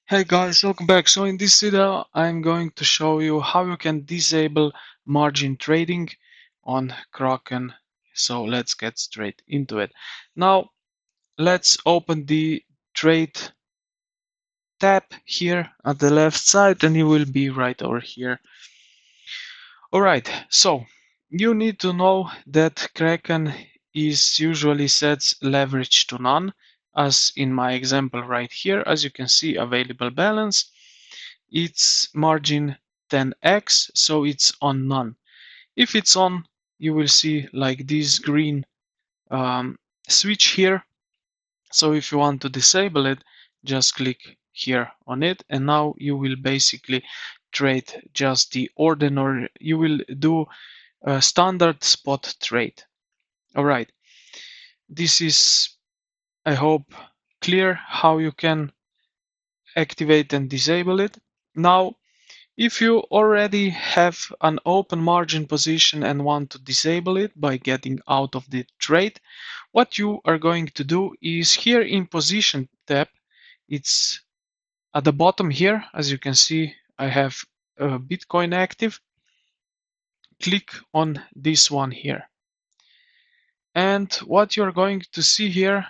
Hey guys, welcome back. So in this video, I'm going to show you how you can disable margin trading on Kraken. So let's get straight into it. Now let's open the trade tab here at the left side and you will be right over here. Alright, so you need to know that Kraken is usually sets leverage to none, as in my example right here. As you can see, available balance, it's margin 10x, so it's on none. If it's on, you will see like this green switch here. So if you want to disable it, just click here on it, and now you will basically trade just the ordinary, you will do a standard spot trade. All right, this is, I hope, clear how you can activate and disable it. Now if you already have an open margin position and want to disable it by getting out of the trade, what you are going to do is here in position tab, it's at the bottom here. As you can see, I have Bitcoin active. Click on this one here. And what you're going to see here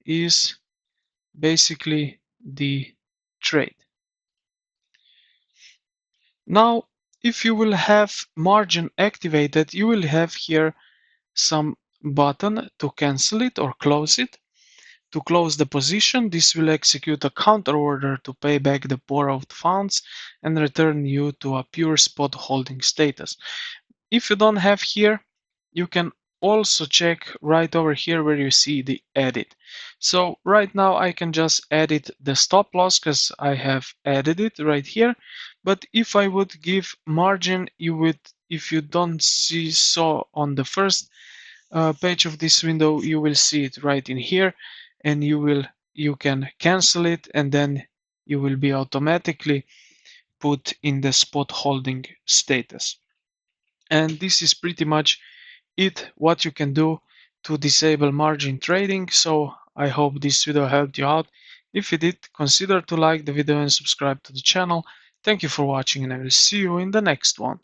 is basically the trade. Now, if you will have margin activated, you will have here some button to cancel it or close it. To close the position, this will execute a counter order to pay back the borrowed funds and return you to a pure spot holding status. If you don't have here, you can also check right over here where you see the edit. So right now I can just edit the stop loss because I have added it right here. But if I would give margin, you would, if you don't see so on the first page of this window, you will see it right in here, and you can cancel it, and then you will be automatically put in the spot holding status. And this is pretty much it, what you can do to disable margin trading. So I hope this video helped you out. If it did, consider to like the video and subscribe to the channel. Thank you for watching, and I will see you in the next one.